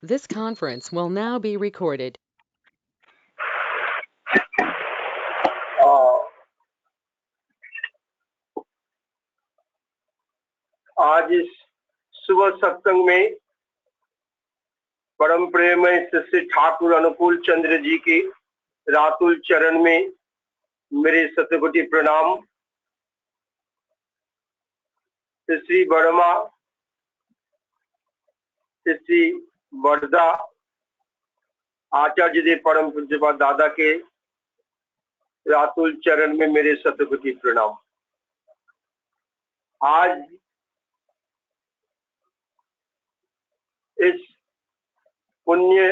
This conference will now be recorded. आज इस सुबह सत्संग में परम प्रेममय श्री ठाकुर अनुकूल चंद्र जी के रातुल चरण में मेरे शतकोटि प्रणाम। श्री वर्मा, श्री वर्धा आचार्य देव परम पूज्यपाद दादा के रातुल चरण में मेरे शतकोटि प्रणाम। आज इस पुण्य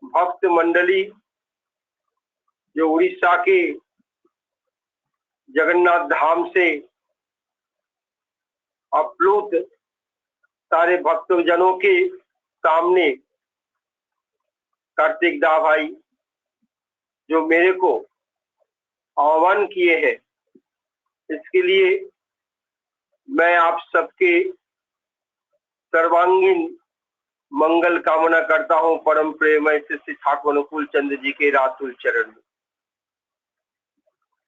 भक्त मंडली जो उड़ीसा के जगन्नाथ धाम से अप्लुत सारे भक्तजनों के सामने कार्तिक दा भाई जो मेरे को आह्वान किए हैं, इसके लिए मैं आप सबके सर्वांगीण मंगल कामना करता हूं परम प्रेममय श्री ठाकुर अनुकूल चंद्र जी के रातुल चरण में।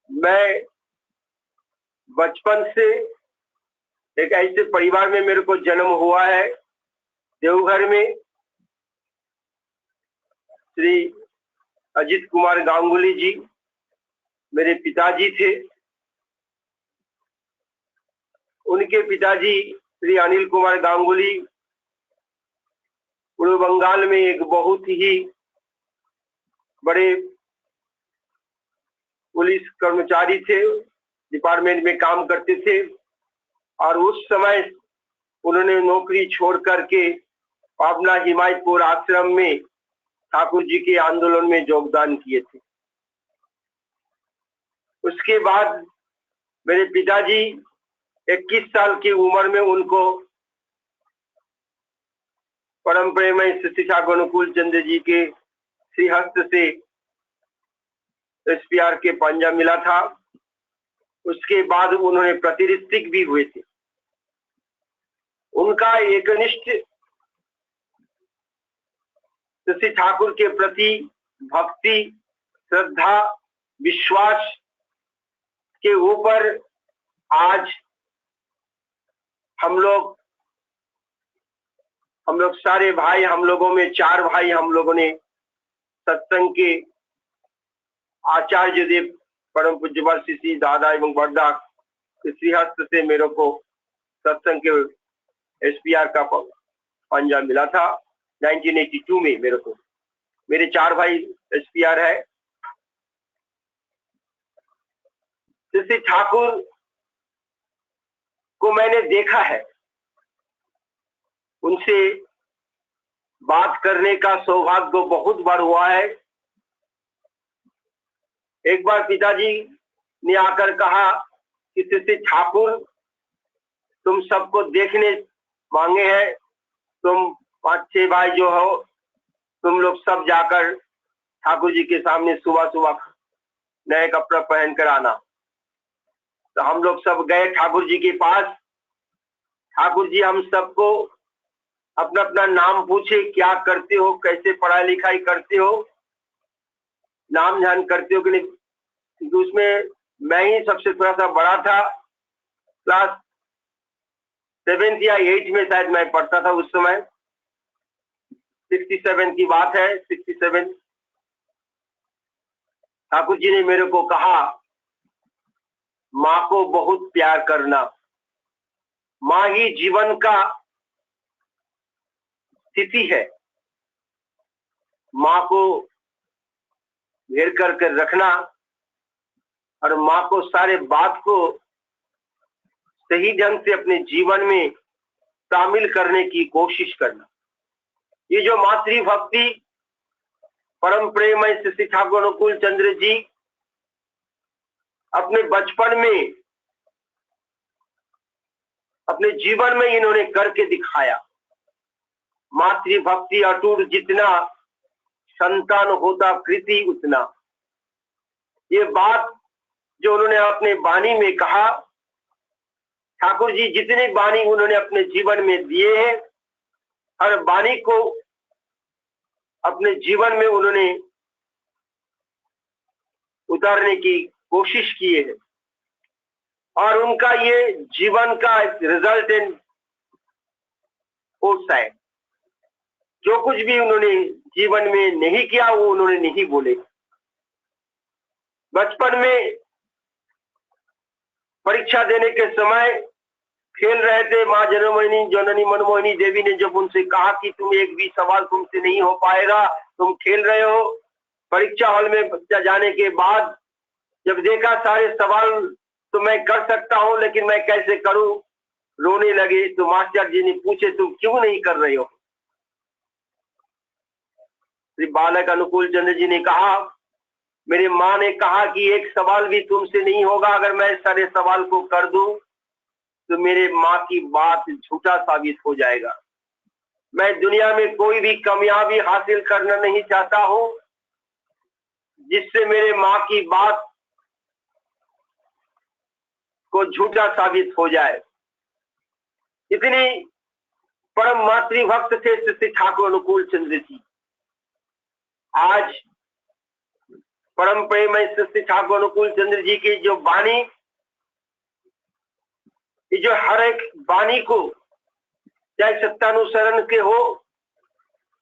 मैं बचपन से एक ऐसे परिवार में मेरे को जन्म हुआ है, देवघर में। श्री अजीत कुमार गांगुली जी मेरे पिताजी थे। उनके पिताजी श्री अनिल कुमार गांगुली पूर्व बंगाल में एक बहुत ही बड़े पुलिस कर्मचारी थे, डिपार्टमेंट में काम करते थे। और उस समय उन्होंने नौकरी छोड़ करके पावना हिमायतपुर आश्रम में ठाकुर जी के आंदोलन में योगदान किए थे। उसके बाद मेरे पिताजी 21 साल की उम्र में उनको परम प्रेममय श्री ठाकुर अनुकूल चंद्र जी के श्रीहस्त से SPR के पंजा मिला था। उसके बाद उन्होंने प्रतिष्ठित भी हुए थे। उनका एकनिष्ठ श्री ठाकुर के प्रति भक्ति, श्रद्धा, विश्वास के ऊपर आज हम लोग सारे भाई, हम लोगों में 4 भाई, हम लोगों ने सत्संग के आचार्य देव परम पूज्यपाद श्री दादा एवं वर्धा श्रीहस्त से मेरे को सत्संग के SPR का पंजा मिला था 1982 में। मेरे को मेरे 4 भाई SPR है। श्री ठाकुर को मैंने देखा है, उनसे बात करने का सौभाग्य बहुत बार हुआ है। एक बार पिताजी ने आकर कहा कि श्री ठाकुर तुम सबको देखने मांगे हैं, तुम 5-6 भाई जो हो, तुम लोग सब जाकर ठाकुर जी के सामने सुबह सुबह नए कपड़ा पहन कर आना। तो हम लोग सब गए ठाकुर जी के पास। ठाकुर जी हम सबको अपना अपना नाम पूछे, क्या करते हो, कैसे पढ़ाई लिखाई करते हो, नाम ध्यान करते हो कि नहीं। क्योंकि उसमें मैं ही सबसे थोड़ा सा बड़ा था, क्लास 7th या 8th में शायद मैं पढ़ता था उस समय। 67 की बात है, 67। ठाकुर जी ने मेरे को कहा, माँ को बहुत प्यार करना, माँ ही जीवन का स्थिति है, माँ को घेर करके रखना और माँ को सारे बात को सही ढंग से अपने जीवन में शामिल करने की कोशिश करना। ये जो मातृभक्ति परम प्रेममय श्री ठाकुर अनुकूल चंद्र जी अपने बचपन में, अपने जीवन में इन्होंने करके दिखाया। मातृभक्ति अटूट जितना, संतान होता कृति उतना। ये बात जो उन्होंने अपने वाणी में कहा, ठाकुर जी जितनी वाणी उन्होंने अपने जीवन में दिए हैं, हर वाणी को अपने जीवन में उन्होंने उतारने की कोशिश की है और उनका ये जीवन का रिजल्ट इन कोर्स है। जो कुछ भी उन्होंने जीवन में नहीं किया वो उन्होंने नहीं बोले। बचपन में परीक्षा देने के समय खेल रहे थे, माँ जननी मनमोहिनी देवी ने जब उनसे कहा कि तुम एक भी सवाल तुमसे नहीं हो पाएगा, तुम खेल रहे हो। परीक्षा हॉल में जाने के बाद जब देखा सारे सवाल तो मैं कर सकता हूं लेकिन मैं कैसे करूं, रोने लगे। तो मास्टर जी ने पूछे तुम क्यों नहीं कर रहे हो? श्री बालक अनुकूल चंद्र जी ने कहा मेरी माँ ने कहा कि एक सवाल भी तुमसे नहीं होगा, अगर मैं सारे सवाल को कर दूं तो मेरे माँ की बात झूठा साबित हो जाएगा। मैं दुनिया में कोई भी कामयाबी हासिल करना नहीं चाहता हूं जिससे मेरे माँ की बात को झूठा साबित हो जाए। इतनी परम मातृभक्त थे श्री ठाकुर अनुकूल चंद्र जी। आज परम प्रेम श्री ठाकुर अनुकूल चंद्र जी की जो वाणी, जो हर एक वाणी को चाहे सत्यानुसरण के हो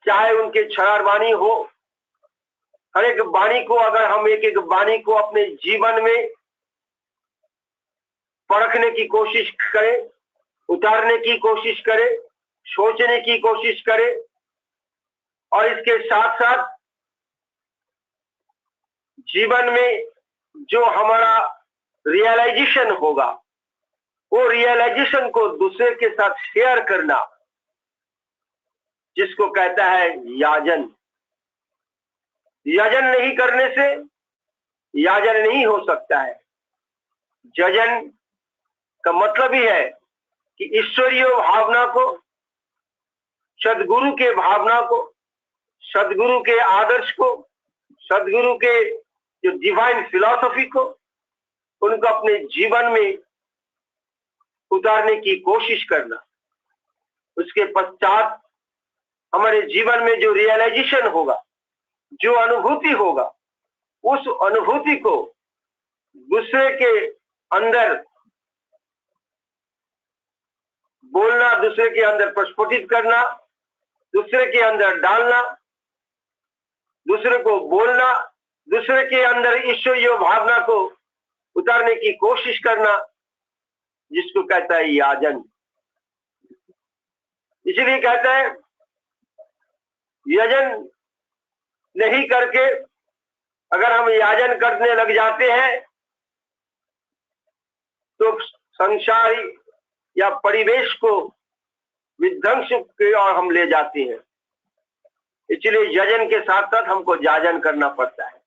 चाहे उनके क्षरार वाणी हो, हर एक वाणी को अगर हम एक एक वाणी को अपने जीवन में परखने की कोशिश करें, उतारने की कोशिश करें, सोचने की कोशिश करें और इसके साथ साथ जीवन में जो हमारा रियलाइजेशन होगा वो रियलाइजेशन को दूसरे के साथ शेयर करना, जिसको कहता है याजन। याजन नहीं करने से याजन नहीं हो सकता है। यजन का मतलब ही है कि ईश्वरीय भावना को, सदगुरु के भावना को, सदगुरु के आदर्श को, सदगुरु के जो डिवाइन फिलॉसफी को, उनको अपने जीवन में उतारने की कोशिश करना। उसके पश्चात हमारे जीवन में जो रियलाइजेशन होगा, जो अनुभूति होगा, उस अनुभूति को दूसरे के अंदर बोलना, दूसरे के अंदर प्रस्फुटित करना, दूसरे के अंदर डालना, दूसरे को बोलना, दूसरे के अंदर ईश्वरीय भावना को उतारने की कोशिश करना, जिसको कहता है याजन। इसलिए कहता है यजन नहीं करके अगर हम याजन करने लग जाते हैं तो संसार या परिवेश को विध्वंस की ओर हम ले जाते हैं। इसलिए यजन के साथ साथ हमको याजन करना पड़ता है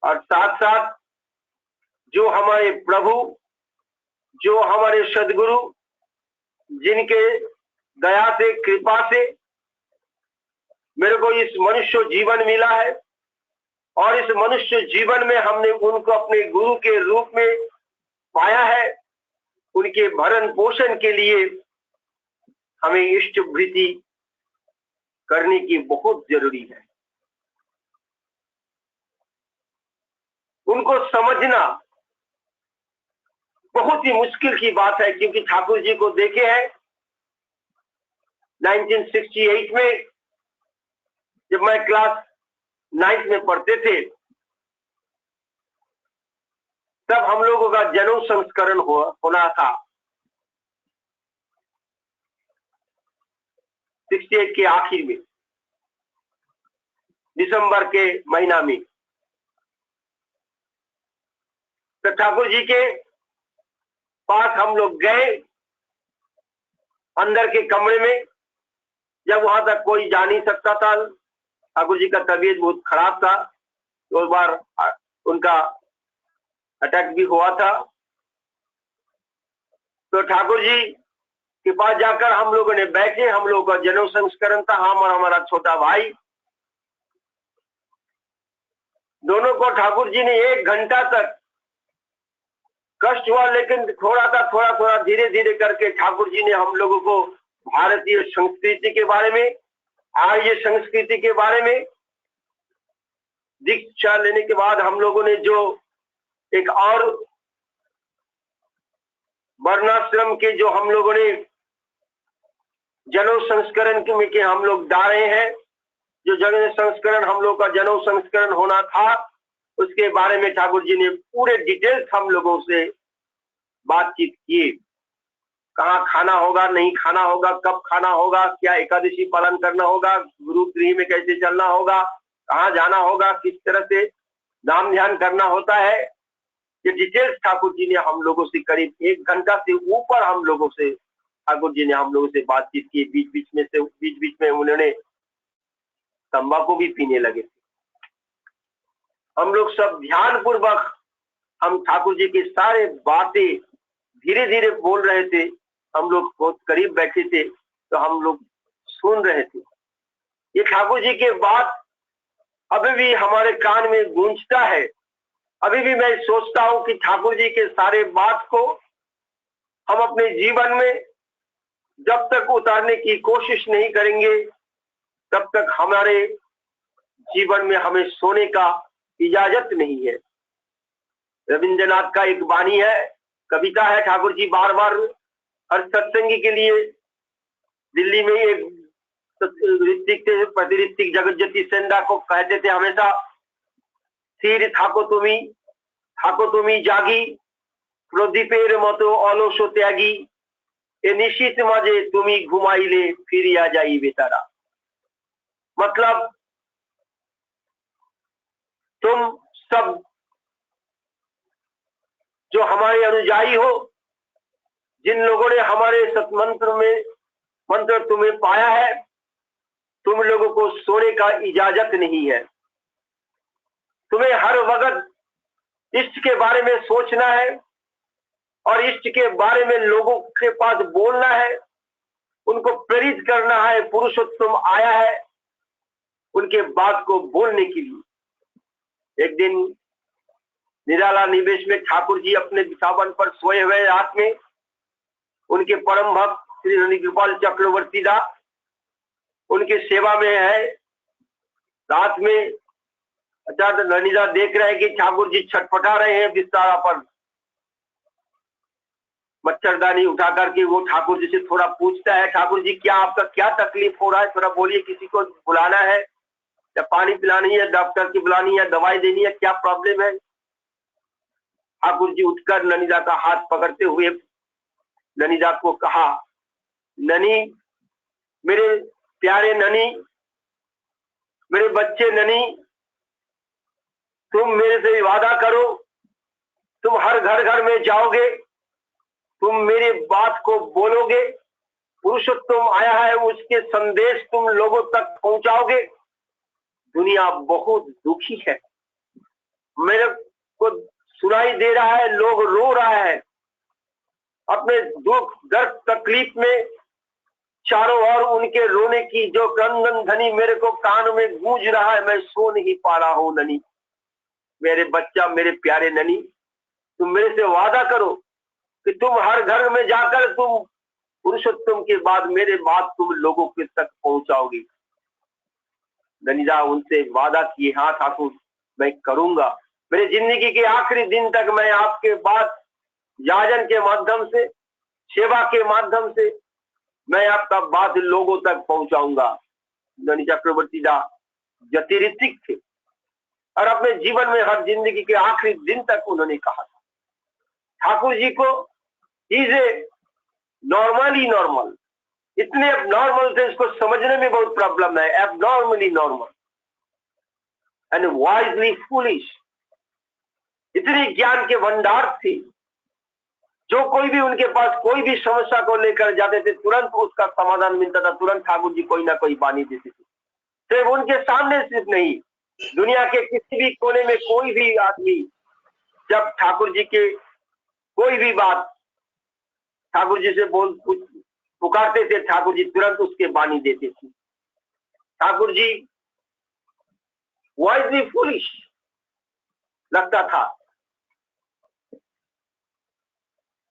और साथ साथ जो हमारे प्रभु, जो हमारे सदगुरु, जिनके दया से, कृपा से मेरे को इस मनुष्य जीवन मिला है और इस मनुष्य जीवन में हमने उनको अपने गुरु के रूप में पाया है, उनके भरण पोषण के लिए हमें इष्ट वृत्ति करने की बहुत जरूरी है। उनको समझना बहुत ही मुश्किल की बात है, क्योंकि ठाकुर जी को देखे हैं 1968 में जब मैं क्लास 9th में पढ़ते थे, तब हम लोगों का जनेऊ संस्करण होना था 68 के आखिर में, दिसंबर के महीना में। तो ठाकुर जी के पास हम लोग गए अंदर के कमरे में, जब वहां तक कोई जा नहीं सकता था। ठाकुर जी का तबीयत बहुत खराब था, 2 बार उनका अटैक भी हुआ था। तो ठाकुर जी के पास जाकर हम लोगों ने बैठे, हम लोगों का जनेऊ संस्करण था, हम और हमारा छोटा भाई, दोनों को ठाकुर जी ने 1 घंटा तक कष्ट हुआ, लेकिन थोड़ा धीरे धीरे करके ठाकुर जी ने हम लोगों को भारतीय संस्कृति के बारे में, आर्य संस्कृति के बारे में दीक्षा लेने के बाद हम लोगों ने जो एक और वर्णाश्रम के जो हम लोगों ने जनेऊ संस्करण के हम लोग डाले हैं, जो जनेऊ संस्करण हम लोग का जनेऊ संस्करण होना था, उसके बारे में ठाकुर जी ने पूरे डिटेल्स हम लोगों से बातचीत की। कहाँ खाना होगा, नहीं खाना होगा, कब खाना होगा, क्या एकादशी पालन करना होगा, गुरु गृह में कैसे चलना होगा, कहाँ जाना होगा, किस तरह से नाम ध्यान करना होता है, ये डिटेल्स ठाकुर जी ने हम लोगों से करीब 1 घंटा से ऊपर हम लोगों से ठाकुर जी ने हम लोगों से बातचीत की। बीच बीच में उन्होंने तंबाकू भी पीने लगे थे। हम लोग सब ध्यान पूर्वक हम ठाकुर जी की सारे बातें धीरे धीरे बोल रहे थे। हम लोग बहुत करीब बैठे थे तो हम लोग सुन रहे थे। ये ठाकुर जी के बात अभी भी हमारे कान में गूंजता है। अभी भी मैं सोचता हूँ कि ठाकुर जी के सारे बात को हम अपने जीवन में जब तक उतारने की कोशिश नहीं करेंगे तब तक हमारे जीवन में हमें सोने का इजाजत नहीं है। रविंद्रनाथ का एक वाणी है, कविता है, ठाकुर जी बार बार हर सत्संगी के लिए दिल्ली में एक ऋतिक थे, प्रतिऋतिक जगज्योति सेंडा को कहते थे हमेशा, स्थिर थाको तुमी जागी, प्रदीपेर मतो अलस त्यागी, ए निशित माजे तुमी घुमाइले फिरिया जाइबे तारा। मतलब तुम सब जो हमारे अनुयायी हो, जिन लोगों ने हमारे सतमंत्र में मंत्र तुम्हें पाया है, तुम लोगों को सोने का इजाजत नहीं है। तुम्हें हर वक्त इष्ट के बारे में सोचना है और इष्ट के बारे में लोगों के पास बोलना है, उनको प्रेरित करना है। पुरुषोत्तम आया है उनके बात को बोलने के लिए। एक दिन निराला निवेश में ठाकुर जी अपने बिछावन पर सोए हुए रात में उनके परम भक्त श्री रणिगोपाल चक्रवर्ती दास उनके सेवा में है। रात में अचानक ननिदा देख रहे हैं कि ठाकुर जी छटपटा रहे हैं बिस्तारा पर। मच्छरदानी उठा करके वो ठाकुर जी से थोड़ा पूछता है, ठाकुर जी क्या आपका क्या तकलीफ हो रहा है, थोड़ा बोलिए, किसी को बुलाना है या पानी पिलानी है, डॉक्टर की बुलानी है, दवाई देनी है, क्या प्रॉब्लम है। ठाकुर जी उठकर ननिदा का हाथ पकड़ते हुए ननिदा को कहा, ननी, मेरे प्यारे ननी, मेरे बच्चे ननी, तुम मेरे से वादा करो, तुम हर घर घर में जाओगे, तुम मेरे बात को बोलोगे, पुरुषोत्तम आया है उसके संदेश तुम लोगों तक पहुंचाओगे। दुनिया बहुत दुखी है, मेरे को सुनाई दे रहा है लोग रो रहा है, अपने दुख दर्द तकलीफ में चारों ओर उनके रोने की जो क्रंदन ध्वनि मेरे को कान में गूंज रहा है, मैं सो नहीं पा रहा हूं। ननी, मेरे बच्चा, मेरे प्यारे ननी, तुम मेरे से वादा करो कि तुम हर घर में जाकर तुम पुरुषोत्तम के बाद मेरे बात तुम लोगों के तक पहुंचाओगी। ननिदा उनसे वादा किए, हाँ ठाकुर मैं करूंगा, मेरे जिंदगी के आखिरी दिन तक मैं आपके बात याजन के माध्यम से, सेवा के माध्यम से मैं आपका बात लोगों तक पहुंचाऊंगा। ननी चक्रवर्ती दास ज्योतिरितिक थे और अपने जीवन में हर जिंदगी के आखिरी दिन तक उन्होंने कहा था। ठाकुर जी को इज ए नॉर्मली नॉर्मल, इतने नॉर्मल थे इसको समझने में बहुत प्रॉब्लम है। Abnormally normal and wisely foolish, इतनी ज्ञान के भंडार थी। जो कोई भी उनके पास कोई भी समस्या को लेकर जाते थे तुरंत उसका समाधान मिलता था, तुरंत ठाकुर जी कोई ना कोई वाणी देते थे। सिर्फ उनके सामने सिर्फ नहीं, दुनिया के किसी भी कोने में कोई भी आदमी जब ठाकुर जी के कोई भी बात ठाकुर जी से पुकारते थे, ठाकुर जी तुरंत उसके वाणी देते थे। ठाकुर जी वाइजली फूलिश लगता था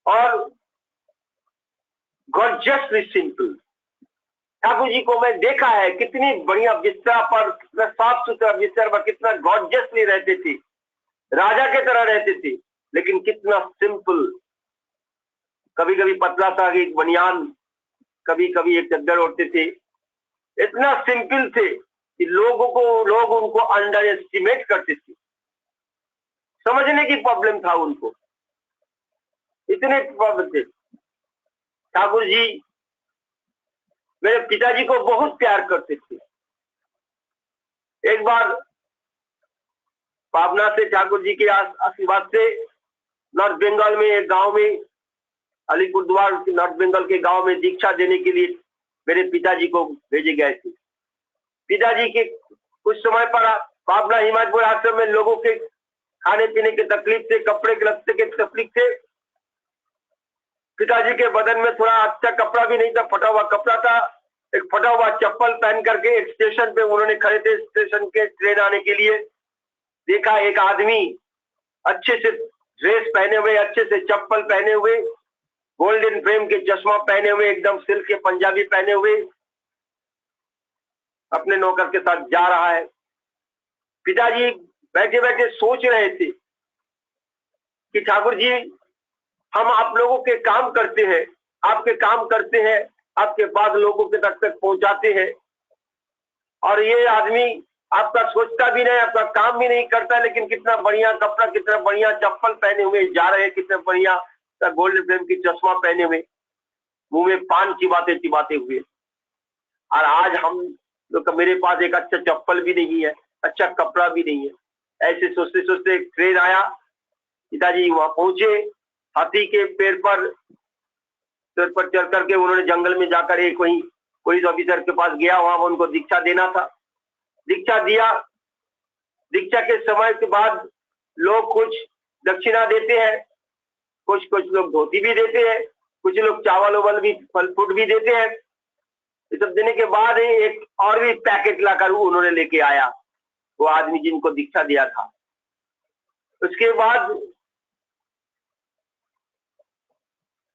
और गॉर्जियसली सिंपल, ठाकुर जी को मैं देखा है, कितनी बढ़िया बिस्तर पर, कितना साफ सुथरा बिस्तर पर, कितना गॉर्जियसली रहते थे, राजा के तरह रहते थे, लेकिन कितना सिंपल। कभी कभी पतला सा एक बनियान, कभी कभी एक चद्दर ओढ़ते थे। इतना सिंपल थे कि लोग उनको अंडर एस्टिमेट करते थे। समझने की प्रॉब्लम था उनको, इतने प्रॉब्लम थे। ठाकुर जी मेरे पिताजी को बहुत प्यार करते थे। एक बार पाबना से ठाकुर जी के आशीर्वाद से नॉर्थ बंगाल में एक गांव में, अलीपुरद्वार नॉर्थ बंगाल के गांव में दीक्षा देने के लिए मेरे पिताजी को भेजे गए थे। पिताजी के कुछ समय पर पाबना हिमायतपुर आश्रम में लोगों के खाने पीने के तकलीफ से, कपड़े के लत्ते के तकलीफ से, पिताजी के बदन में थोड़ा अच्छा कपड़ा भी नहीं था, फटा हुआ कपड़ा था। एक फटा हुआ चप्पल पहन करके एक स्टेशन पे उन्होंने खड़े थे, स्टेशन के ट्रेन आने के लिए। देखा एक आदमी अच्छे से ड्रेस पहने हुए, अच्छे से चप्पल पहने हुए, गोल्डन फ्रेम के चश्मा पहने हुए, एकदम सिल्क के पंजाबी पहने हुए अपने नौकर के साथ जा रहा है। पिताजी बैठे बैठे सोच रहे थे कि ठाकुर जी, हम आप लोगों के काम करते हैं, आपके काम करते हैं, आपके बाद लोगों के तक पहुंचाते हैं, और ये आदमी आपका सोचता भी नहीं, आपका काम भी नहीं करता, लेकिन कितना बढ़िया कपड़ा, कितना बढ़िया चप्पल पहने हुए जा रहे हैं, कितना बढ़िया गोल्ड फ्रेम की चश्मा पहने हुए, मुंह में पान चिबाते चिबाते हुए। और आज हम लोग, मेरे पास एक अच्छा चप्पल भी नहीं है, अच्छा कपड़ा भी नहीं है। ऐसे सोचते सोचते एक ट्रेन आया, पिताजी वहां पहुंचे। हाथी के पैर पर चढ़ करके उन्होंने जंगल में जाकर एक वही पुलिस ऑफिसर के पास गया, वहां उनको दीक्षा देना था। दीक्षा दिया। दीक्षा के समय के बाद लोग कुछ दक्षिणा देते हैं, कुछ लोग धोती भी देते हैं, कुछ लोग चावल उवल भी, फल फ्रूट भी देते हैं। ये सब देने के बाद एक और भी पैकेट लाकर उन्होंने लेके आया, वो आदमी जिनको दीक्षा दिया था। उसके बाद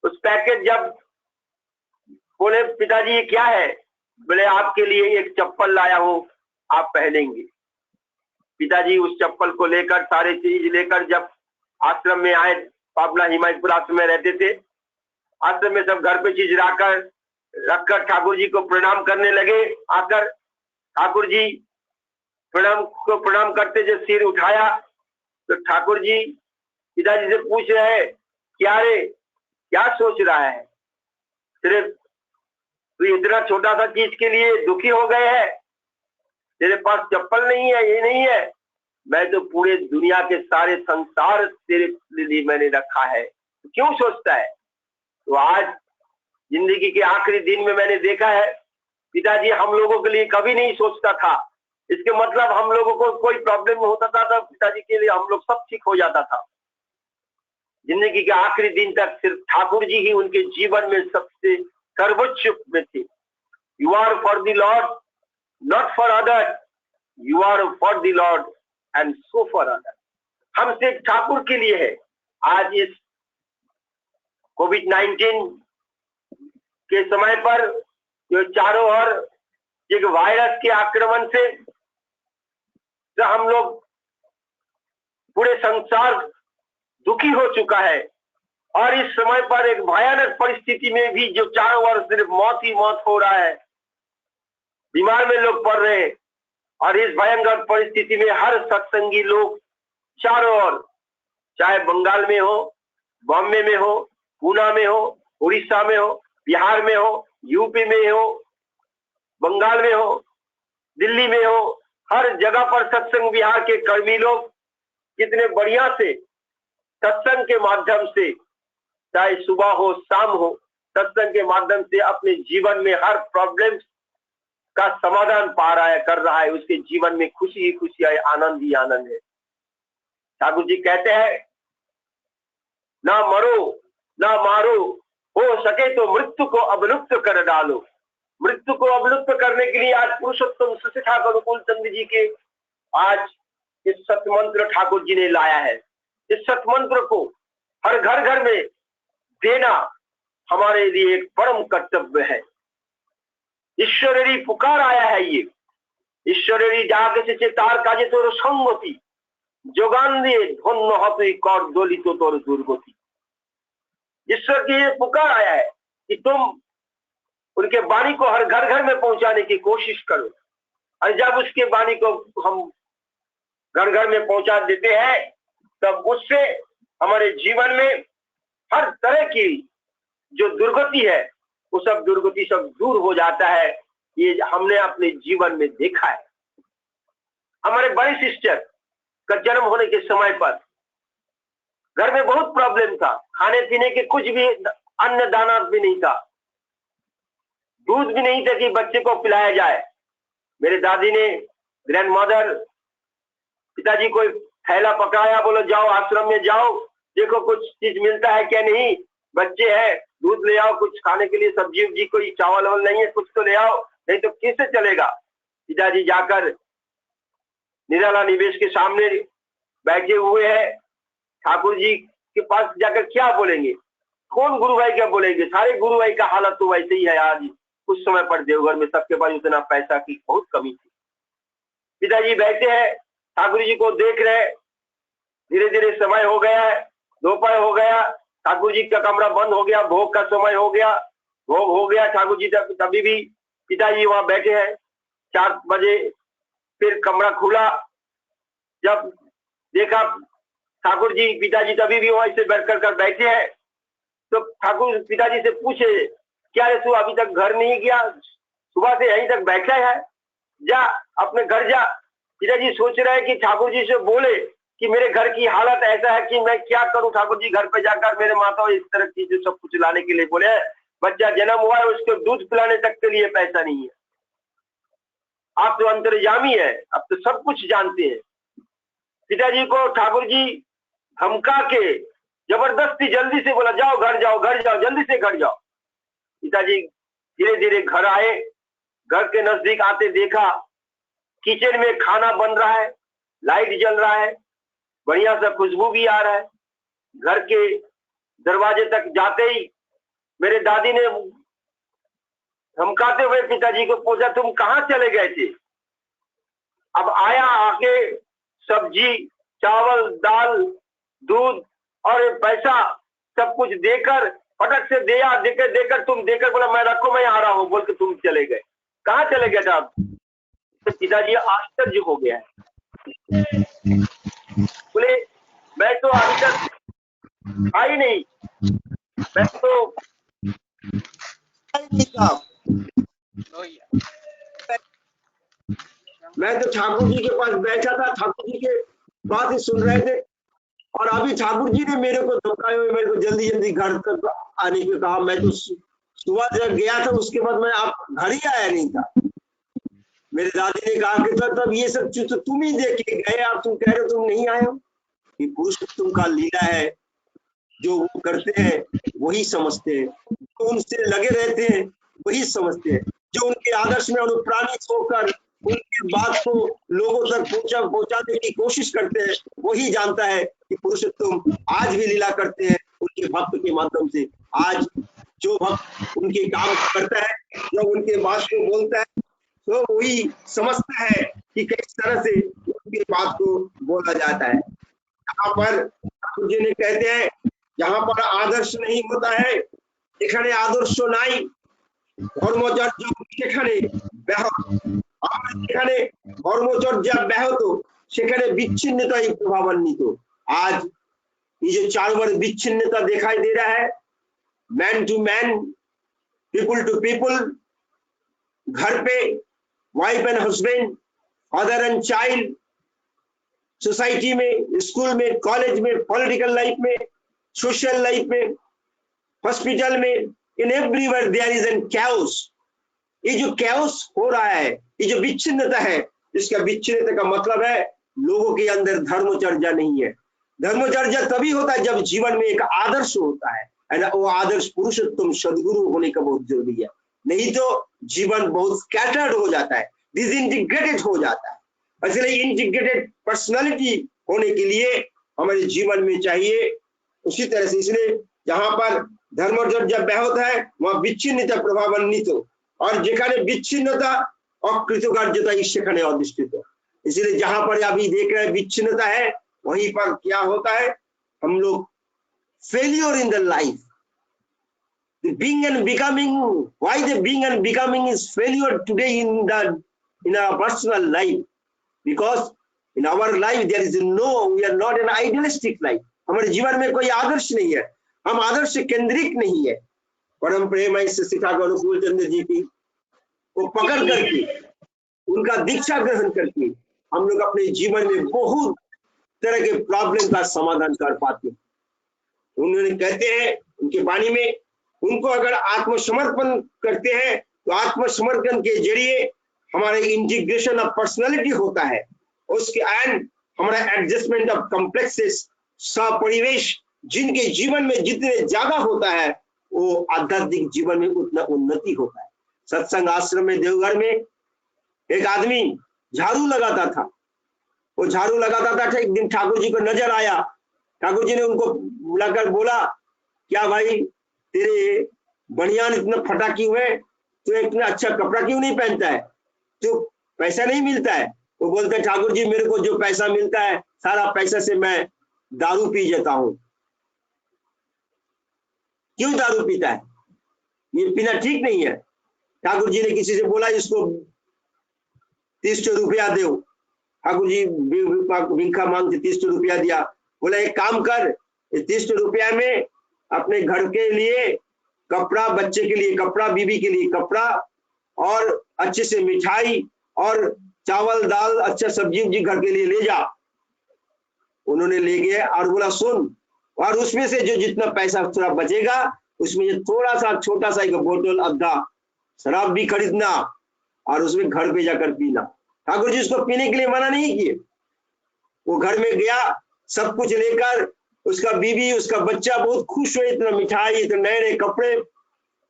उस पैकेट जब बोले, पिताजी ये क्या है? बोले आपके लिए एक चप्पल लाया हूं, आप पहनेंगे। पिताजी उस चप्पल को लेकर, सारे चीज लेकर जब आश्रम में आए, पाबना हिमायतपुर आश्रम में रहते थे, आश्रम में सब घर पे चीज रखकर ठाकुर जी को प्रणाम करने लगे। आकर ठाकुर जी प्रणाम करते, जब सिर उठाया तो ठाकुर जी पिताजी से पूछ रहे हैं, क्या रे, क्या सोच रहा है? सिर्फ तू इतना छोटा सा चीज के लिए दुखी हो गए है? तेरे पास चप्पल नहीं है, ये नहीं है? मैं तो पूरे दुनिया के सारे संसार तेरे लिए मैंने रखा है, तो क्यों सोचता है? तो आज जिंदगी के आखिरी दिन में मैंने देखा है, पिताजी हम लोगों के लिए कभी नहीं सोचता था। इसके मतलब हम लोगों को कोई प्रॉब्लम होता था तो पिताजी के लिए हम लोग सब ठीक हो जाता था। जिंदगी के आखिरी दिन तक सिर्फ ठाकुर जी ही उनके जीवन में सबसे सर्वोच्च में थे। You are for the lord, not for other, you are for the lord and so for other. हम सिर्फ ठाकुर के लिए है। आज इस कोविड-19 के समय पर जो चारों ओर एक वायरस के आक्रमण से तो हम लोग, पूरे संसार दुखी हो चुका है, और इस समय पर एक भयानक परिस्थिति में भी जो चारों ओर सिर्फ मौत ही मौत हो रहा है, बीमार में लोग पड़ रहे हैं, और इस भयंकर परिस्थिति में हर सत्संगी लोग चारों ओर, चाहे बंगाल में हो, बॉम्बे में हो, पूना में हो, उड़ीसा में हो, बिहार में हो, यूपी में हो, बंगाल में हो, दिल्ली में हो, हर जगह पर सत्संग विहार के कर्मी लोग कितने बढ़िया से सत्संग के माध्यम से, चाहे सुबह हो शाम हो, सत्संग के माध्यम से अपने जीवन में हर प्रॉब्लम का समाधान पा रहा है, कर रहा है। उसके जीवन में खुशी ही खुशी है, आनंद ही आनंद है। ठाकुर जी कहते हैं, ना मरो ना मारो, हो सके तो मृत्यु को अवलुप्त कर डालो। मृत्यु को अवलुप्त करने के लिए आज पुरुषोत्तम श्री ठाकुर अनुकूल चंद्र जी के आज इस सतमंत्र ठाकुर जी ने लाया है। इस सतमंत्र को हर घर घर में देना हमारे लिए एक परम कर्तव्य है। ঈশ্বরেরই পুকার आया है ये ঈশ্বরেরই ডাক এসেছে তার কাজে তোর সঙ্গতি যোগান দিয়ে ধন্য হতই কর দলিত তোর দুর্গতি ईश्वर की ये पुकार आया है कि तुम उनके वाणी को हर घर घर में पहुंचाने की कोशिश करो और जब उसके वाणी को हम घर घर में पहुंचा देते हैं तब उससे हमारे जीवन में हर तरह की जो दुर्गति है वो सब दुर्गति सब दूर हो जाता है। ये हमने अपने जीवन में देखा है। हमारे बड़ी सिस्टर का जन्म होने के समय पर घर में बहुत प्रॉब्लम था, खाने पीने के कुछ भी अन्न दाना भी नहीं था, दूध भी नहीं था कि बच्चे को पिलाया जाए। मेरे दादी ने ग्रैंड मदर पिताजी को थैला पकड़ाया, बोलो जाओ आश्रम में जाओ, देखो कुछ चीज मिलता है क्या नहीं, बच्चे हैं दूध ले आओ, कुछ खाने के लिए सब्जी उब्जी कोई चावल वावल नहीं है कुछ तो ले आओ, नहीं तो कैसे चलेगा। पिताजी जाकर निराला निवेश के सामने बैठे हुए हैं, ठाकुर जी के पास जाकर क्या बोलेंगे, कौन गुरु भाई क्या बोलेंगे, सारे गुरु भाई का हालत तो वैसे ही है आज। उस समय पर देवघर में सबके पास उतना पैसा की बहुत कमी थी। पिताजी बैठे हैं, ठाकुर जी को देख रहे, धीरे धीरे समय हो गया है, दोपहर हो गया, ठाकुर जी का कमरा बंद हो गया, भोग का समय हो गया, भोग हो गया, ठाकुर जी तभी भी पिताजी वहां बैठे हैं। 4 बजे फिर कमरा खुला, जब देखा ठाकुर जी पिताजी तभी भी वहां से बैठ कर बैठे हैं, तो ठाकुर पिताजी से पूछे क्या रे तू अभी तक घर नहीं गया, सुबह से यहीं तक बैठा है, जा अपने घर जा। पिताजी सोच रहे हैं कि ठाकुर जी से बोले कि मेरे घर की हालत ऐसा है कि मैं क्या करूं, ठाकुर जी घर पे जाकर मेरे माता इस तरह की चीजें सब कुछ लाने के लिए बोले, बच्चा जन्म हुआ है उसको दूध पिलाने तक के लिए पैसा नहीं है, आप तो अंतर्यामी है, आप तो सब कुछ जानते हैं। पिताजी को ठाकुर जी धमका के जबरदस्ती जल्दी से बोला जाओ घर जाओ, घर जाओ, जल्दी से घर जाओ। पिताजी धीरे धीरे घर आए, घर के नजदीक आते देखा किचन में खाना बन रहा है, लाइट जल रहा है, बढ़िया सा खुशबू भी आ रहा है। घर के दरवाजे तक जाते ही मेरे दादी ने धमकाते हुए पिताजी को पूछा तुम कहाँ चले गए थे। अब आया आके सब्जी चावल दाल दूध और पैसा सब कुछ देकर फटक से देकर तुम देकर बोला मैं रखो मैं आ रहा हूँ बोल के तुम चले गए, कहाँ चले गए थे आप। तो पिताजी आश्चर्य हो गया है, बोले मैं तो अभी तक आई नहीं, मैं तो ठाकुर जी के पास बैठा था, ठाकुर जी के बात ही सुन रहे थे और अभी ठाकुर जी ने मेरे को धमकाए हुए मेरे को जल्दी जल्दी घर तक आने को कहा। मैं तो सुबह जब गया था उसके बाद मैं आप घर ही आया नहीं था। मेरे दादी ने कहा कि तब ये सब चीज तो तुम ही देख के गए, आप तुम कह रहे हो तुम नहीं आए हो। कि पुरुषोत्तम का लीला है, जो वो करते हैं वही समझते हैं, तो उनसे लगे रहते हैं वही समझते हैं, जो उनके आदर्श में अनुप्राणित होकर उनकी बात को लोगों तक पहुंचाने की कोशिश करते हैं वही जानता है कि पुरुषोत्तम आज भी लीला करते हैं उनके भक्त के माध्यम से। आज जो भक्त उनके काम करता है, जो उनके बात को बोलता है, तो वही समझता है कि किस तरह से उनकी बात को बोला जाता है। यहाँ पर ठाकुर जी ने कहते हैं यहाँ पर आदर्श नहीं होता है, এখানে আদর্শ নাই, ধর্মচর্যা সেখানে ব্যাহত, আর যেখানে ধর্মচর্যা ব্যাহত সেখানে বিচ্ছিন্নতাই প্রভাবান্বিত। आज ये जो चारों बार विच्छिन्नता दिखाई दे रहा है, man to man, people to people, घर पे wife and husband, father and child, society में, स्कूल में, कॉलेज में, पॉलिटिकल लाइफ में, सोशल लाइफ में, हॉस्पिटल में, in everywhere there is an chaos. ये जो कैओस हो रहा है, ये जो विच्छिन्नता है, इसका विच्छिन्नता का मतलब है लोगों के अंदर धर्मचर्या नहीं है। धर्मचर्या तभी होता है जब जीवन में एक आदर्श होता है, वो आदर्श पुरुषोत्तम सदगुरु होने का बहुत जरूरी है, नहीं तो जीवन बहुत स्कैटर्ड हो जाता है, डिसइंटीग्रेटेड हो जाता है। इसलिए इंटीग्रेटेड पर्सनालिटी होने के लिए हमारे जीवन में चाहिए उसी तरह से। इसलिए जहां पर धर्मचर्या ब्याहत है वहां विच्छिन्नता प्रभावान्वित हो, और যেখানে বিচ্ছিন্নতা অকৃতকার্যতা সেখানে অধিষ্ঠিত। इसलिए जहां पर अभी देख रहे हैं विच्छिन्नता है, वहीं पर क्या होता है, हम लोग failure in the life. The being and becoming, why the being and becoming is failure today in our personal life? Because in our life there is no, we are not an idealistic life. हमारे जीवन में कोई आदर्श नहीं है, हम आदर्श केंद्रित नहीं है। परम प्रेम श्री ठाकुर अनुकूल चंद्र जी की को पकड़ करके, उनका दीक्षा ग्रहण करके हम लोग अपने जीवन में बहुत तरह के प्रॉब्लम का समाधान कर पाते हैं। उन्होंने कहते हैं उनके वाणी में, उनको अगर आत्मसमर्पण करते हैं तो आत्मसमर्पण के जरिए हमारे इंटीग्रेशन ऑफ पर्सनालिटी होता है, उसके एंड हमारा एडजस्टमेंट ऑफ कॉम्प्लेक्सेस, सपरिवेश जिनके जीवन में जितने ज्यादा होता है वो आध्यात्मिक जीवन में उतना उन्नति होता है। सत्संग आश्रम में देवघर में एक आदमी झाड़ू लगाता था, वो झाड़ू लगाता था, एक दिन ठाकुर जी को नजर आया। ठाकुर जी ने उनको बुलाकर बोला, क्या भाई तेरे बनियान इतना फटा क्यों है, तो इतना अच्छा कपड़ा क्यों नहीं पहनता है, तो पैसा नहीं मिलता है? वो बोलते ठाकुर जी मेरे को जो पैसा मिलता है सारा पैसा से मैं दारू पी जाता हूँ। क्यों दारू पीता है, ये पीना ठीक नहीं है। ठाकुर जी ने किसी से बोला इसको 30 रुपया दो। ठाकुर जी भिक्षा मांगते 30 रुपया दिया। बोला एक काम कर, 30 रुपया में अपने घर के लिए कपड़ा, बच्चे के लिए कपड़ा, बीवी के लिए कपड़ा और अच्छे से मिठाई और चावल दाल अच्छा सब्जी उब्जी घर के लिए ले जा। उन्होंने ले गए और बोला सुन, और उसमें से जो जितना पैसा थोड़ा बचेगा उसमें थोड़ा सा छोटा सा एक बोतल आधा शराब भी खरीदना और उसमें घर पे जाकर पीना। ठाकुर जी उसको पीने के लिए मना नहीं किए। वो घर में गया, सब कुछ लेकर, उसका बीवी उसका बच्चा बहुत खुश हुए, इतना मिठाई, इतने नए नए कपड़े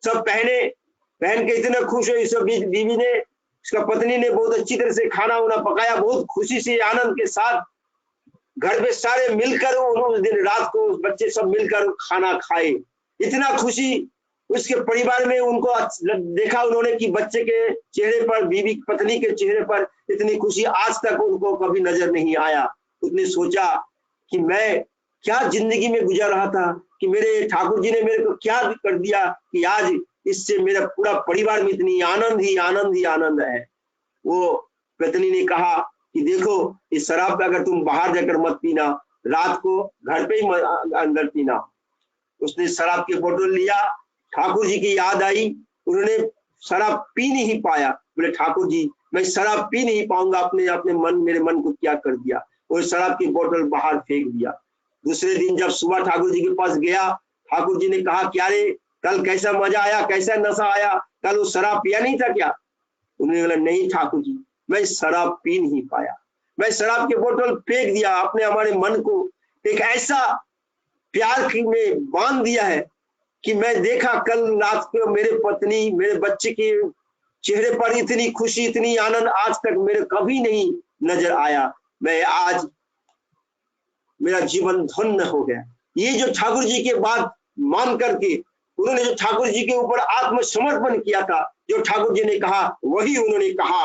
सब पहन के इतना खुश हुए। सब बीवी ने, उसका पत्नी ने बहुत अच्छी तरह से खाना वाना पकाया, बहुत खुशी से आनंद के साथ घर पे सारे मिलकर उस दिन रात को बच्चे सब मिलकर खाना खाए। इतना खुशी उसके परिवार में उनको देखा उन्होंने कि बच्चे के चेहरे पर, बीवी पत्नी के चेहरे पर इतनी खुशी आज तक उनको कभी नजर नहीं आया। उसने सोचा कि मैं क्या जिंदगी में गुजर रहा था कि मेरे ठाकुर जी ने मेरे को क्या कर दिया कि आज इससे मेरा पूरा परिवार में इतनी आनंद ही आनंद ही आनंद है। वो पत्नी ने कहा कि देखो इस शराब का अगर तुम बाहर जाकर मत पीना, रात को घर पे ही अंदर पीना। उसने शराब की बोतल लिया, ठाकुर जी की याद आई, उन्होंने शराब पी नहीं पाया। बोले ठाकुर जी मैं शराब पी नहीं पाऊंगा, अपने मेरे मन को क्या कर दिया। वो शराब की बोतल बाहर फेंक दिया। दूसरे दिन जब सुबह ठाकुर जी के पास गया, ठाकुर जी ने कहा क्या रे कल कैसा मजा आया, कैसा नशा आया, कल वो शराब पिया नहीं था क्या? उन्होंने बोला नहीं ठाकुर जी मैं शराब पी नहीं पाया, मैं शराब की बोतल फेंक दिया। आपने हमारे मन को एक ऐसा प्यार में बांध दिया है कि मैं देखा कल रात को मेरे पत्नी मेरे बच्चे के चेहरे पर इतनी खुशी इतनी आनंद आज तक मेरे कभी नहीं नजर आया। मैं आज मेरा जीवन धन्य हो गया। ये जो ठाकुर जी के बात मान करके उन्होंने जो ठाकुर जी के ऊपर आत्मसमर्पण किया था, जो ठाकुर जी ने कहा वही उन्होंने कहा,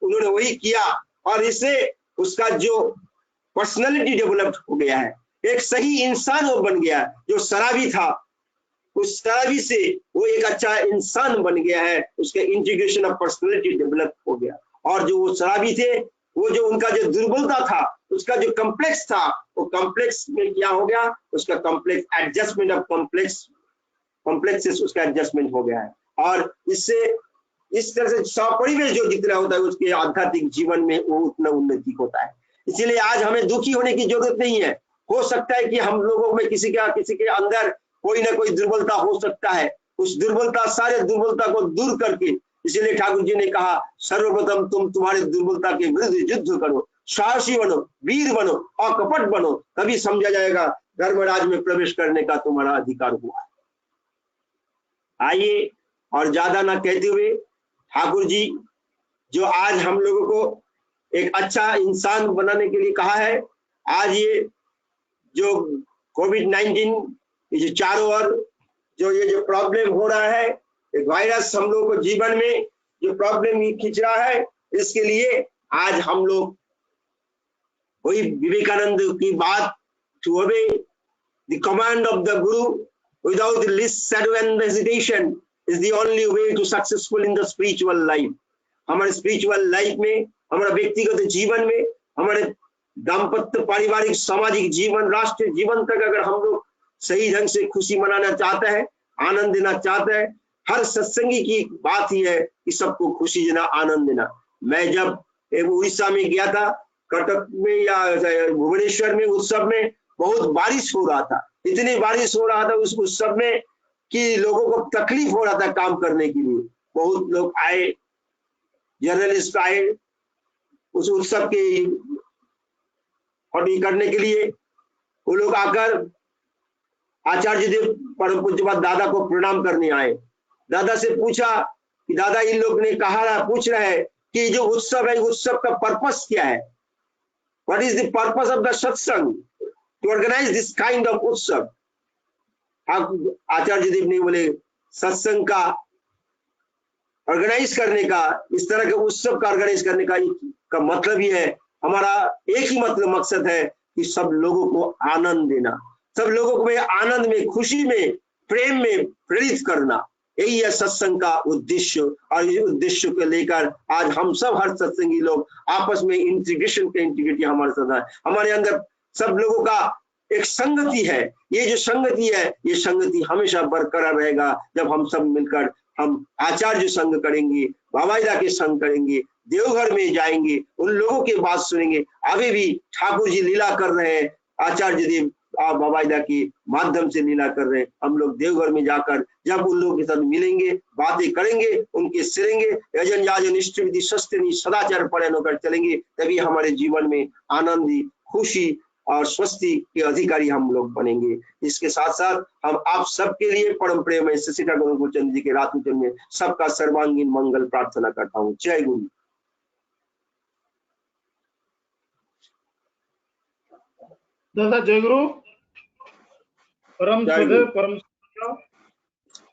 उन्होंने वही किया और इससे उसका जो पर्सनालिटी डेवलप हो गया है, एक सही इंसान वो बन गया। जो शराबी था उस शराबी से वो एक अच्छा इंसान बन गया है, उसका इंटीग्रेशन ऑफ पर्सनालिटी डेवलप हो गया। और जो वो शराबी थे वो जो उनका जो दुर्बलता था, उसका जो कॉम्प्लेक्स था, वो कॉम्प्लेक्स में क्या हो गया, उसका कॉम्प्लेक्स एडजस्टमेंट ऑफ कॉम्प्लेक्सेस उसका एडजस्टमेंट हो गया है। और इससे इस तरह से सपरिवेश जो जितना होता है उसके आध्यात्मिक जीवन में वो उतना उन्नति होता है। इसीलिए आज हमें दुखी होने की जरूरत नहीं है। हो सकता है कि हम लोगों में किसी के अंदर कोई ना कोई दुर्बलता हो सकता है, उस दुर्बलता सारे दुर्बलता को दूर करके, इसीलिए ठाकुर जी ने कहा सर्वप्रथम तुम तुम्हारे दुर्बलता के विरुद्ध युद्ध करो, साहसी बनो, वीर बनो, अकपट बनो, तभी समझा जाएगा धर्मराज में प्रवेश करने का तुम्हारा अधिकार हुआ है। आइए और ज्यादा ना कहते हुए ठाकुर जी जो आज हम लोगों को एक अच्छा इंसान बनाने के लिए कहा है, आज ये जो कोविड-19 ये जो चारों ओर जो ये जो प्रॉब्लम हो रहा है, एक वायरस हम लोग को जीवन में जो प्रॉब्लम खींच रहा है, इसके लिए आज हम लोग वही विवेकानंद की बात, to obey the command of the Guru without least shadow and hesitation is the only way to successful in the spiritual life. हमारे स्पिरिचुअल लाइफ में, हमारा व्यक्तिगत जीवन में, हमारे दाम्पत्य, पारिवारिक, सामाजिक जीवन, राष्ट्रीय जीवन तक अगर हम लोग सही ढंग से खुशी मनाना चाहते हैं, आनंद देना चाहते हैं, हर सत्संगी की बात ही है कि सबको खुशी देना, आनंद देना। मैं जब उड़ीसा में गया था, कटक में या भुवनेश्वर में, उत्सव में बहुत बारिश हो रहा था, इतनी बारिश हो रहा था उस उत्सव में कि लोगों को तकलीफ हो रहा था काम करने के लिए। बहुत लोग आए, जर्नलिस्ट आए उस उत्सव की हॉर्डिंग करने के लिए। वो लोग आकर आचार्य देव परम पूज्यपाद दादा को प्रणाम करने आए। दादा से पूछा कि दादा, इन लोग ने कहा, पूछ रहे हैं कि जो उत्सव है, उत्सव का पर्पस क्या है? What is the purpose of the satsang, to organise this kind of utsav? Acharya देव ने बोले, सत्संग का ऑर्गेनाइज करने का, इस तरह के उत्सव का ऑर्गेनाइज करने का मतलब ही है, हमारा एक ही मतलब मकसद है कि सब लोगों को आनंद देना, सब लोगों को आनंद में, खुशी में, प्रेम में प्रेरित करना। यही है सत्संग का उद्देश्य। और इस उद्देश्य को लेकर आज हम सब, हर सत्संगी लोग आपस में इंटीग्रेशन का इंटीग्रिटी हमारे साथ है। हमारे अंदर सब लोगों का एक संगति है। ये जो संगति है, ये संगति हमेशा बरकरार रहेगा जब हम सब मिलकर हम आचार्य संग करेंगे, बाबाईदा के संग करेंगे, देवघर में जाएंगे, उन लोगों की बात सुनेंगे। अभी भी ठाकुर जी लीला कर रहे हैं, आचार्य देव बाबाईदा के माध्यम से लीला कर रहे हैं। हम लोग देवघर में जाकर जब उन लोगों के साथ मिलेंगे, बातें करेंगे, उनके सिरेंगे, यजन याजन इष्ट विधि शस्त्र सदाचार परायण होकर चलेंगे, तभी हमारे जीवन में आनंदी, खुशी और स्वस्ति के अधिकारी हम लोग बनेंगे। इसके साथ साथ हम आप सबके लिए परम प्रेम में सीता गुरुचंद जी के रातुचन में सबका सर्वांगीण मंगल प्रार्थना करता हूँ। जय गुरु। दादा जय गुरु। परम श्रद्धेय परम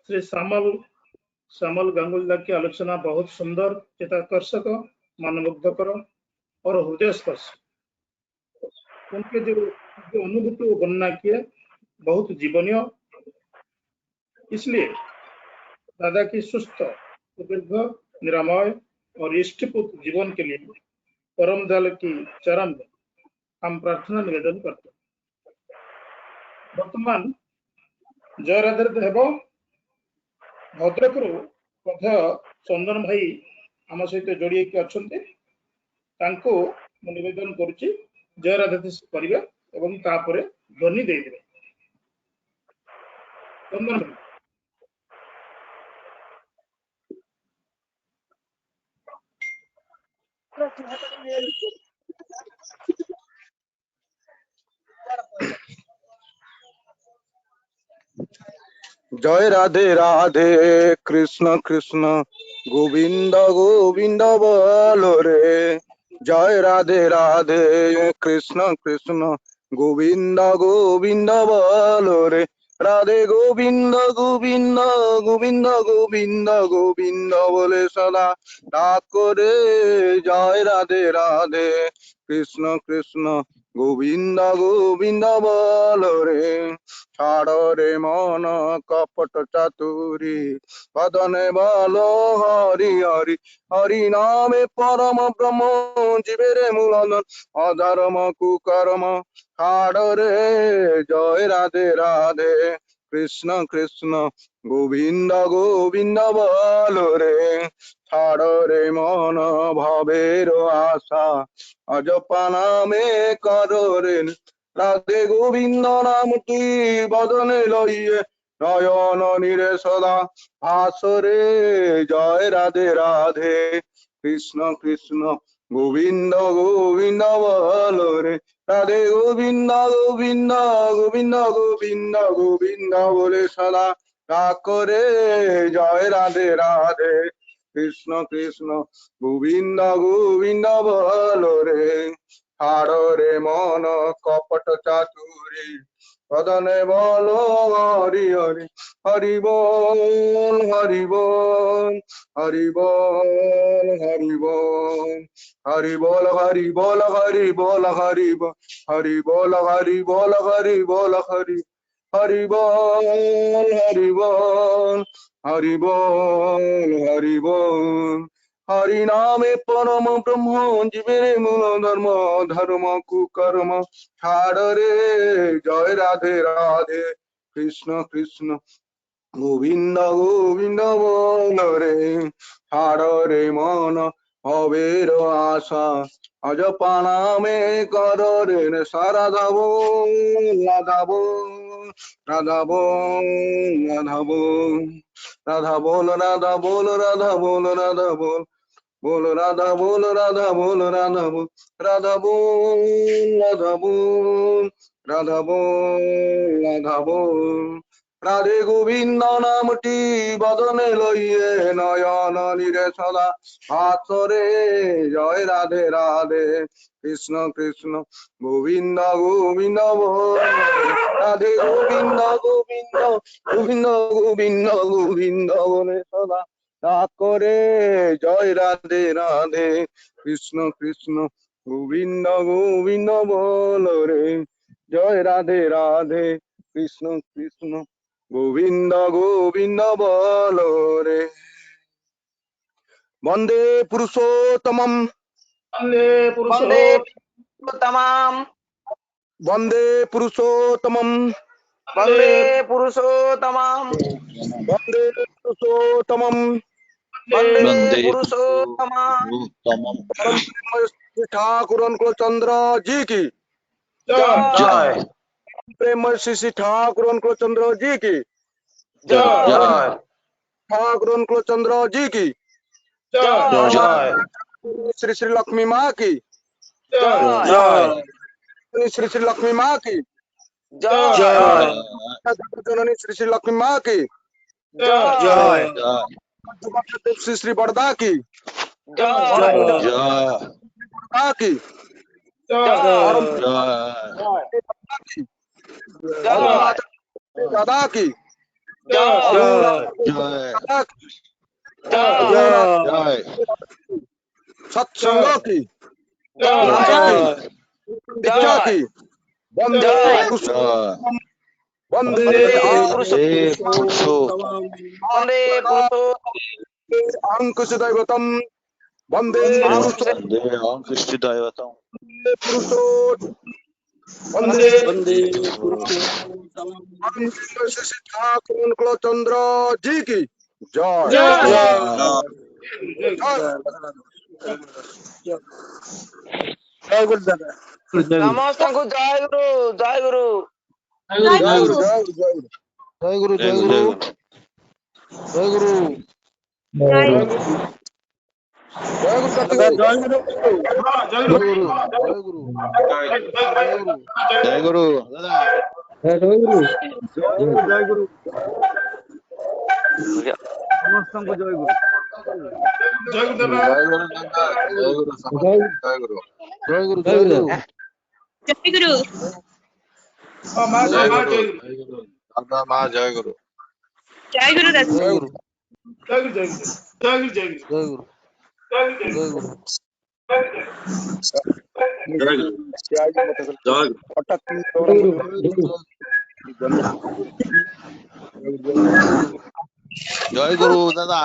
श्री श्यामल गांगुली की आलोचना बहुत सुंदर, चित्ताकर्षक, मनमुग्धकर और हृदय स्पर्श। उनके जो अनुभूति वो वर्णना किए बहुत जीवनीय। इसलिए दादा की सुस्त, दीर्घ, निरामय और इष्टपूत जीवन के लिए परम दयाल की चरण में हम प्रार्थना निवेदन करते हैं। वर्तमान जय राधे हेब भद्रकरू चंदन भाई आम सहित जोड़ी अच्छा, निवेदन करुच्ची जय राधे करेंगे और तापर ध्वनि दे देवे। चंदन भाई। जय राधे राधे कृष्ण कृष्ण गोविंद गोविंद बोलो रे। जय राधे राधे कृष्ण कृष्ण गोविंद गोविंद बोलो रे। राधे गोविंद गोविंद गोविंद गोविंद गोविंद बोले सदा डाको रे। जय राधे राधे कृष्ण कृष्ण गोविंद गोविंद बोलो रे। छाड़ो रे मन कपट चातुरी बदने बोलो हरि हरि। हरि नामे परम ब्रह्म जीवे रे मूलधन अधर्म कुकर्म। छाड़ो रे जय राधे राधे कृष्ण कृष्ण गोविंद गोविंद बोलो रे। छाड़ो रे मन भवेर आशा अजपा में करो रे। राधे गोविंद नामटी बदने लइए नयन निरे सदा भासरे। जय राधे राधे कृष्ण कृष्ण गोविंद गोविंद बोलो रे। राधे गोविंद गोविंद गोविंद गोविंद गोविंद बोले सदा डाको रे। जय राधे राधे कृष्ण कृष्ण गोविंद गोविंद बोलो रे। হাড়রে মন কপট চাতুরি বদনে বলো হরি হরি হরি বল হরি বল হরি বল হরি বল হরি বল হরি বল হরি বল হরি বল হরি বল হরি বল হরি বল হরি হরি বল হরি বল হরি বল হরি বল হরি নামে পরম ব্রহ্ম জীবের মূল ধর্ম ধর্ম কুকর্ম ছাড় রে জয় রাধে রাধে কৃষ্ণ কৃষ্ণ গোবিন্দ গোবিন্দ বল রে ছাড় রে মন হবের আশা অজপা নামে কর রে সারাধাব রাধাব রাধাব রাধাব রাধা বল রাধা বল রাধা বল রাধা বল বল রাধা বল রাধা বল রাধা বল রাধা বল রাধা বল রাধা বল রাধা বল রাধে গোবিন্দ নামটি বদনে লইয়ে নয়ন নিরে সদা ভাসরে জয় রাধে রাধে কৃষ্ণ কৃষ্ণ গোবিন্দ গোবিন্দ বল রাধে গোবিন্দ গোবিন্দ গোবিন্দ গোবিন্দ গোবিন্দ বলে সদা করে জয় রাধে রাধে কৃষ্ণ কৃষ্ণ গোবিন্দ গোবিন্দ বল রে জয় রাধে রাধে কৃষ্ণ কৃষ্ণ গোবিন্দ গোবিন্দ বল রে বন্দে পুরুষোত্তমম वंदे वंदे पुरुषोत्तमं तमाम বন্দে পুরুষোত্তমম वंदे पुरुषोत्तमम বন্দে পুরুষোত্তমম वंदे वंदे पुरुषोत्तमम पुरुषोत्तमम परम श्री ठाकुर को चंद्र जी की जय जय प्रेम श्री ठाकुर को चंद्र जी की जय जय ठाकुर को चंद्र जी की जय जय श्री श्री लक्ष्मी माँ की जय श्री श्री लक्ष्मी माँ की जय जननी श्री श्री लक्ष्मी माँ की जय श्री श्री बड़दा की जय बड़दा की दादा की सत्संग की दीक्षा की वंदे पुरुषोत्तम वंदे पुरुषोत्तम वंदे पुरुषोत्तम अंकुश दैवतम वंदे वंदे कृष्ण दैवतम पुरुषोत्तम वंदे श्री ठाकुर चंद्र जी की जय समस्त को जय गुरु जय गुरु जय गुरु जय गुरु जय गुरु जय गुरु जय गुरु जय गुरु माँ जय गुरु जय गुरु दत्त जय गुरु दादा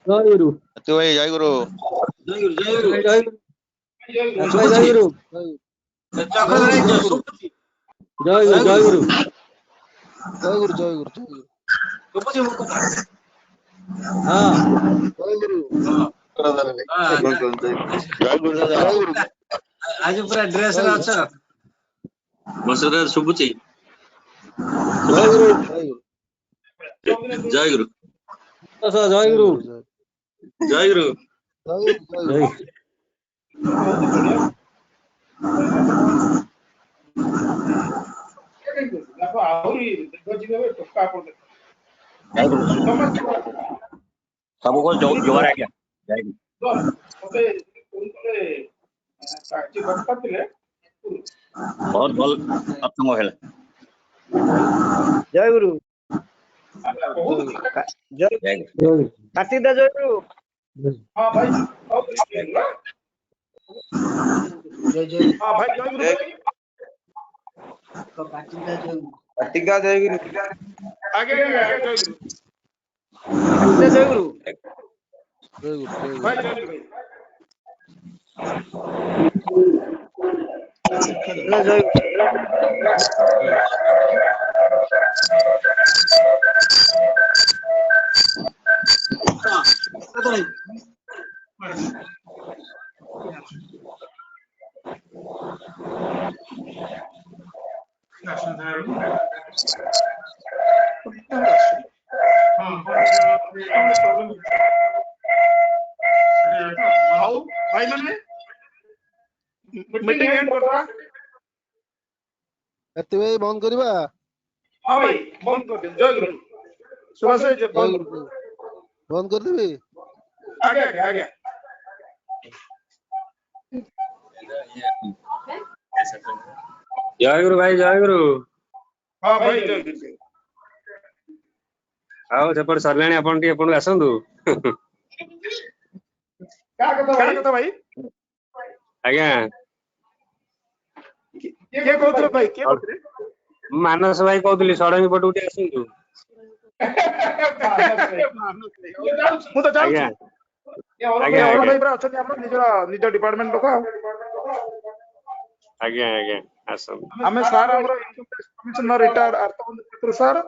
जय गुरु जय गुरु दादा आज पूरा ड्रेस रे अछ मसरे सुबुची जय गुरु जय गुरु देखो आहुरी देखो जी टोका पड़ ଜୟ ଗୁରୁ ନମସ୍କାର। ସବୁକୁ ଜୋହାର ଆଜ୍ଞା ଜୟ ଗୁରୁ ମତେ କାର୍ଯ୍ୟ ଦରକାର ଥିଲେ ବହୁତ ଭଲ ସତ୍ସଙ୍ଗ ହେଲା ଜୟ ଗୁରୁ ବହୁତ ଜୟ ଜୟ ଗୁରୁ କାର୍ତ୍ତିକ ଦା ଜୟ ଗୁରୁ ହଁ ଭାଇ ହଁ ଭାଇ ଜୟ ଗୁରୁ ଭାଇ। କାର୍ତ୍ତିକ ଦା ଜୟ ଗୁରୁ ଆଜ୍ଞା ଆଜ୍ଞା ଆଜ୍ଞା ଜୟ ଗୁରୁ କାର୍ତ୍ତିକ ଦା ଜୟ ଗୁରୁ ଭାଇ ଜୟ ଗୁରୁ ଭାଇ। କାର୍ତ୍ତିକ ଦା ଜୟ ଗୁରୁ ହଉ ଭାଇ ମାନେ ମିଟିଂ ଏଣ୍ଡ କରିବା। ଏତେ ଭାଇ ବନ୍ଦ କରିବା। ହଁ ଭାଇ ବନ୍ଦ କରିଦିଅ। ଜୟ ଗୁରୁ ସୁଭାଷ ଭାଇ ବନ୍ଦ କରିଦିଅ। ବନ୍ଦ କରିଦେବି। ଆଜ୍ଞା ଆଜ୍ଞା ଆଜ୍ଞା ଜୟ ଗୁରୁ ଭାଇ ଜୟ ଗୁରୁ ହଁ ଭାଇ ଜୟ ଗୁରୁ। ଆଉ ସେପଟେ ସରିଲାଣି ଆପଣ ଟିକେ ଏପଟକୁ ଆସନ୍ତୁ କାହା କଥା ଭାଇ? ଆଜ୍ଞା କିଏ କହୁଥିଲେ ଭାଇ? କିଏ କହୁଥିଲେ? ମାନସ ଭାଇ କହୁଥିଲି ଷଡଙ୍ଗୀ ପଟକୁ ଟିକେ ଆସନ୍ତୁ ମୁଁ ତ ଯାଉଛି। ଆଜ୍ଞା ଅରୁଣ ଭାଇ ପୁରା ଅଛନ୍ତି ଆମର ନିଜ ଡିପାର୍ଟମେଣ୍ଟ ଲୋକ। ଆଜ୍ଞା ଆଜ୍ଞା ଆସନ୍ତୁ ଆମେ ସାର୍ ଆମର କମିଶନର ରିଟାୟାର୍ଡ ଆର୍ଥମନ୍ତ୍ରୀ ସାର୍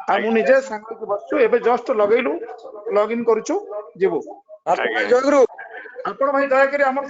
ଆଉ ମୁଁ ନିଜେ ସାଙ୍ଗ ହେଇକି ବସିଛୁ। ଏବେ ଜଷ୍ଟ ଲଗେଇଲୁ ଲଗ ଇନ୍ କରୁଛୁ ଯିବୁ। ଆଜ୍ଞା ଜୟ ଗୁରୁ। ଆପଣ ଭାଇ ଦୟାକରି ଆମର